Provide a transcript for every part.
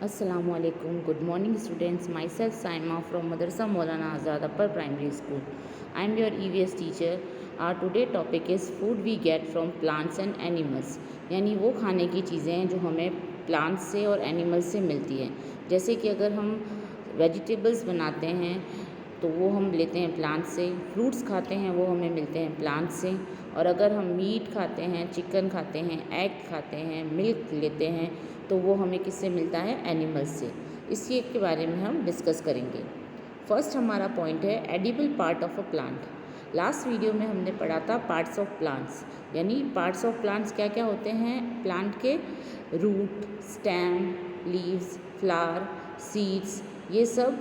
Assalamualaikum. Good morning, students. Myself Saima from Madrasa Maulana Azad Upper Primary School. I am your EVS teacher. Our today topic is food we get from plants and animals. यानी वो खाने की चीज़ें हैं जो हमें plants से और एनिमल्स से मिलती हैं. जैसे कि अगर हम वेजिटेबल्स बनाते हैं तो वो हम लेते हैं प्लांट से, फ्रूट्स खाते हैं वो हमें मिलते हैं प्लांट से, और अगर हम मीट खाते हैं, चिकन खाते हैं, एग खाते हैं, मिल्क लेते हैं तो वो हमें किससे मिलता है? एनिमल्स से. इसी के बारे में हम डिस्कस करेंगे. फर्स्ट हमारा पॉइंट है edible part of a plant. Last video में हमने पढ़ा था पार्ट्स ऑफ प्लांट्स, यानी पार्ट्स ऑफ प्लांट्स क्या क्या होते हैं प्लांट के. Root, stem, leaves, flower, seeds, ये सब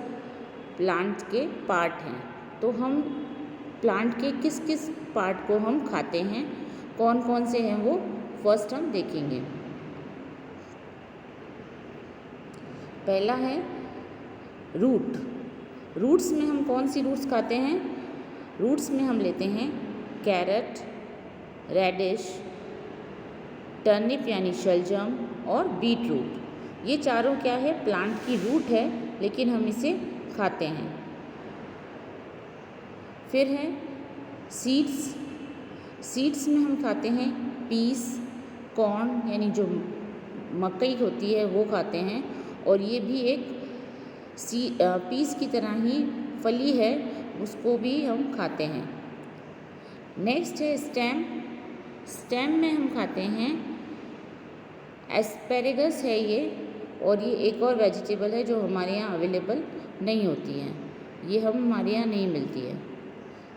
प्लांट के पार्ट हैं. तो हम प्लांट के किस किस पार्ट को हम खाते हैं, कौन कौन से हैं वो फर्स्ट हम देखेंगे. पहला है रूट. रूट्स में हम कौन सी रूट्स खाते हैं? रूट्स में हम लेते हैं कैरेट, रेडिश, टर्निप यानी शलजम और बीट रूट. ये चारों क्या है? प्लांट की रूट है, लेकिन हम इसे खाते हैं. फिर है सीड्स. सीड्स में हम खाते हैं पीस, कॉर्न यानी जो मकई होती है वो खाते हैं, और ये भी एक पीस की तरह ही फली है, उसको भी हम खाते हैं. नेक्स्ट है स्टेम. स्टेम में हम खाते हैं एस्पेरेगस है ये, और ये एक और वेजिटेबल है जो हमारे यहाँ अवेलेबल नहीं होती है, ये हमारे यहाँ नहीं मिलती है.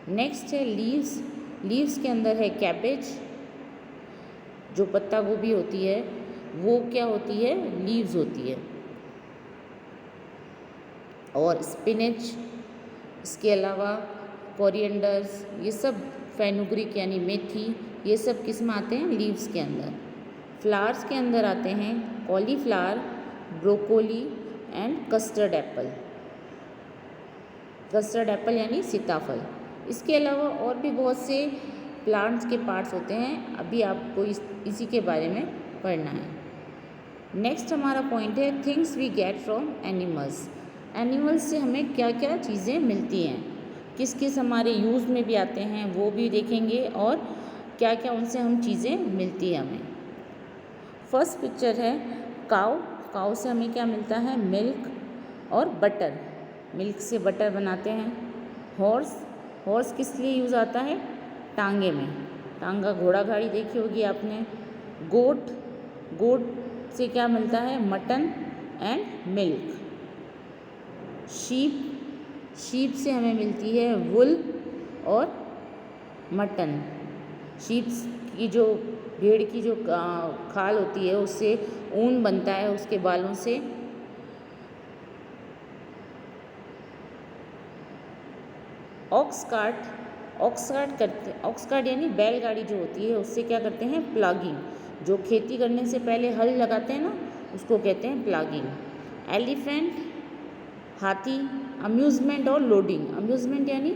नेक्स्ट है लीव्स. लीव्स के अंदर है कैबेज, जो पत्ता गोभी होती है वो क्या होती है? लीव्स होती है. और स्पिनच, इसके अलावा कोरिएंडर्स, ये सब फेनुग्रीक यानी मेथी, ये सब किस में आते हैं? लीव्स के अंदर. फ्लावर्स के अंदर आते हैं cauliflower, broccoli and custard Apple. Custard Apple यानी सीताफल. इसके अलावा और भी बहुत से प्लांट्स के पार्ट्स होते हैं, अभी आपको इसी के बारे में पढ़ना है. नेक्स्ट हमारा पॉइंट है things we get from animals. Animals से हमें क्या क्या चीज़ें मिलती हैं, किस किस हमारे यूज़ में भी आते हैं वो भी देखेंगे, और क्या क्या उनसे हम चीज़ें मिलती हैं हमें. फर्स्ट पिक्चर है काऊ. काऊ से हमें क्या मिलता है? मिल्क और बटर. मिल्क से बटर बनाते हैं. हॉर्स. हॉर्स किस लिए यूज़ आता है? टांगे में. टांगा घोड़ा गाड़ी देखी होगी आपने. गोट. गोट से क्या मिलता है? Mutton and milk. Sheep. Sheep से हमें मिलती है वुल और मटन. शीप की जो भेड़ की जो खाल होती है उससे ऊन बनता है, उसके बालों से. Aux cart. ऑक्स कार्ट यानी बैलगाड़ी जो होती है उससे क्या करते हैं? प्लागिंग. जो खेती करने से पहले हल लगाते हैं ना, उसको कहते हैं प्लागिंग. एलिफेंट, हाथी. अम्यूज़मेंट और लोडिंग. अम्यूज़मेंट यानी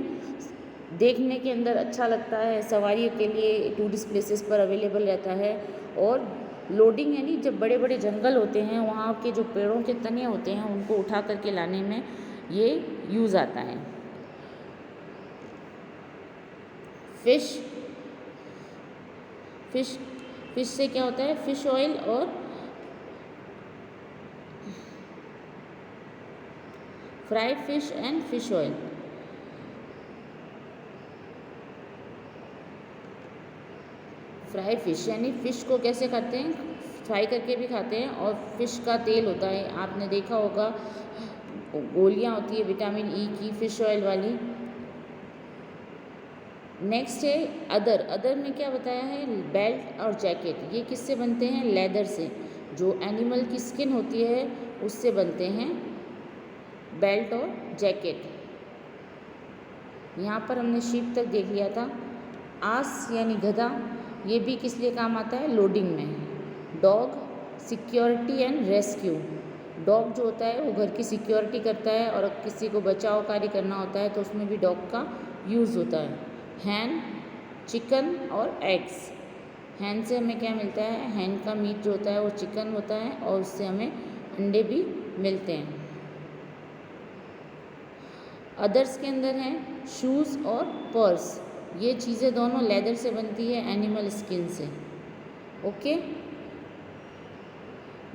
देखने के अंदर अच्छा लगता है, सवारियों के लिए टूरिस्ट प्लेसेस पर अवेलेबल रहता है. और लोडिंग यानी जब बड़े बड़े जंगल होते हैं, वहाँ के जो पेड़ों के तने होते हैं उनको उठा करके लाने में ये यूज़ आता है. फिश. फिश से क्या होता है? फिश ऑयल और fried fish and fish oil. Fried fish यानी फ़िश को कैसे खाते हैं? फ्राई करके भी खाते हैं, और फ़िश का तेल होता है, आपने देखा होगा गोलियां होती है विटामिन ई की फ़िश ऑयल वाली. नेक्स्ट है अदर. अदर में क्या बताया है? बेल्ट और जैकेट. ये किससे बनते हैं? लेदर से. जो एनिमल की स्किन होती है उससे बनते हैं बेल्ट और जैकेट. यहाँ पर हमने शीप तक देख लिया था. आस यानी गधा, ये भी किस लिए काम आता है? लोडिंग में. Dog, security and rescue. Dog जो होता है वो घर की सिक्योरिटी करता है, और किसी को बचाव कार्य करना होता है तो उसमें भी डॉग का यूज़ होता है. हैन, चिकन और एग्स. हैन से हमें क्या मिलता है? हैन का मीट जो होता है वो चिकन होता है, और उससे हमें अंडे भी मिलते हैं। अदर्स के अंदर हैं शूज़ और पर्स, ये चीज़ें दोनों लेदर से बनती है, एनिमल स्किन से। ओके,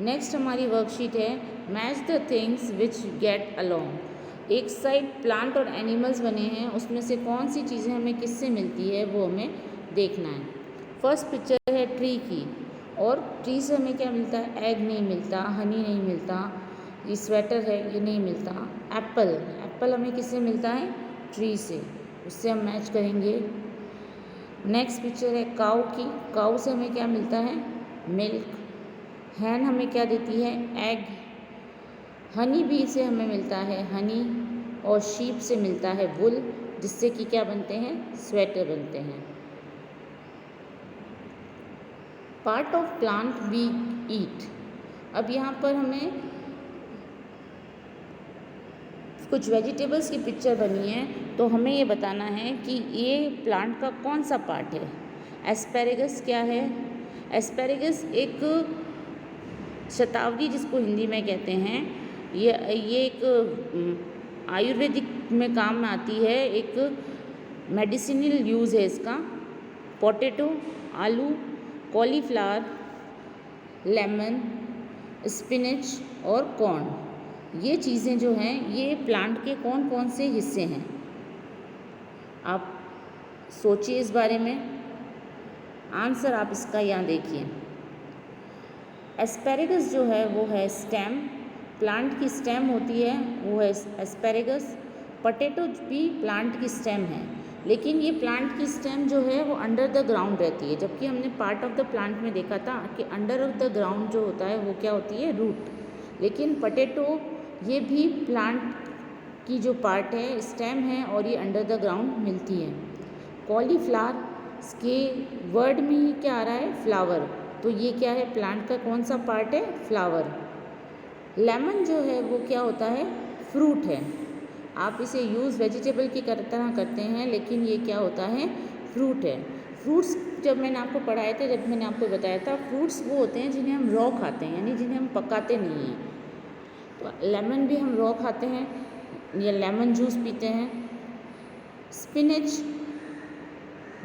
नेक्स्ट हमारी वर्कशीट है match the things which get along. एक साइड प्लांट और एनिमल्स बने हैं, उसमें से कौन सी चीज़ें हमें किससे मिलती है वो हमें देखना है। फर्स्ट पिक्चर है ट्री की, और ट्री से हमें क्या मिलता है, एग नहीं मिलता, हनी नहीं मिलता, ये स्वेटर है ये नहीं मिलता। एप्पल, एप्पल हमें किससे मिलता है, ट्री से, उससे हम मैच करेंगे। नेक्स्ट पिक्चर है काऊ की, काऊ से हमें क्या मिलता है, मिल्क। हैन हमें क्या देती है, एग। हनी बी से हमें मिलता है हनी, और शीप से मिलता है वुल, जिससे कि क्या बनते हैं, स्वेटर बनते हैं। Part of plant we eat, अब यहाँ पर हमें कुछ वेजिटेबल्स की पिक्चर बनी है, तो हमें ये बताना है कि ये प्लांट का कौन सा पार्ट है। एस्पेरेगस क्या है, एस्पेरेगस एक शतावरी जिसको हिंदी में कहते हैं, ये एक आयुर्वेदिक में काम में आती है, एक मेडिसिनल यूज़ है इसका। पोटैटो, आलू, कॉलीफ्लावर, लेमन, स्पिनच और कॉर्न, ये चीज़ें जो हैं ये प्लांट के कौन कौन से हिस्से हैं। आप सोचिए इस बारे में, आंसर आप इसका यहाँ देखिए। एस्पेरेगस जो है वो है स्टेम, प्लांट की स्टेम होती है वो है एस्पेरेगस। पोटैटो भी प्लांट की स्टेम है, लेकिन ये प्लांट की स्टेम जो है वो अंडर द ग्राउंड रहती है, जबकि हमने पार्ट ऑफ द प्लांट में देखा था कि अंडर ऑफ द ग्राउंड जो होता है वो क्या होती है, रूट। लेकिन पोटैटो ये भी प्लांट की जो पार्ट है, स्टेम है, और ये अंडर द ग्राउंड मिलती है। कॉलीफ्लावर के वर्ड में ही क्या आ रहा है, फ्लावर, तो ये क्या है, प्लांट का कौन सा पार्ट है, फ्लावर। लेमन जो है वो क्या होता है, फ्रूट है। आप इसे यूज़ वेजिटेबल की तरह करते हैं, लेकिन ये क्या होता है, फ्रूट है। फ्रूट्स जब मैंने आपको पढ़ाए थे, जब मैंने आपको बताया था, फ्रूट्स वो होते हैं जिन्हें हम रॉ खाते हैं, यानी जिन्हें हम पकाते नहीं हैं। तो लेमन भी हम रॉ खाते हैं या लेमन जूस पीते हैं। स्पिनच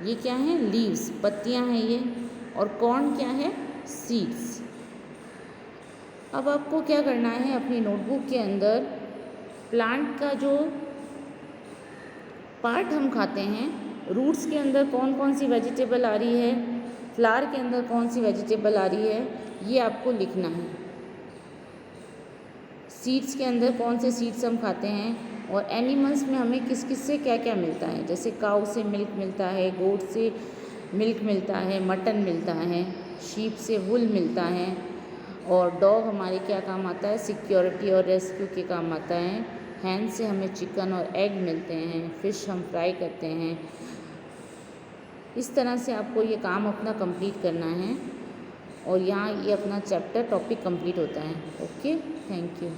ये क्या है, लीव्स, पत्तियां हैं ये, और कॉर्न क्या है, सीड्स। अब आपको क्या करना है, अपनी नोटबुक के अंदर प्लांट का जो पार्ट हम खाते हैं, रूट्स के अंदर कौन कौन सी वेजिटेबल आ रही है, फ्लावर के अंदर कौन सी वेजिटेबल आ रही है, ये आपको लिखना है। सीड्स के अंदर कौन से सीड्स हम खाते हैं, और एनिमल्स में हमें किस किस से क्या क्या मिलता है। जैसे काऊ से मिल्क मिलता है, गोट से मिल्क मिलता है, मटन मिलता है, शीप से वुल मिलता है, और डॉग हमारे क्या काम आता है, सिक्योरिटी और रेस्क्यू के काम आता है। हैन से हमें चिकन और एग मिलते हैं, फ़िश हम फ्राई करते हैं। इस तरह से आपको ये काम अपना कंप्लीट करना है, और यहाँ ये अपना चैप्टर टॉपिक कंप्लीट होता है। Okay, thank you.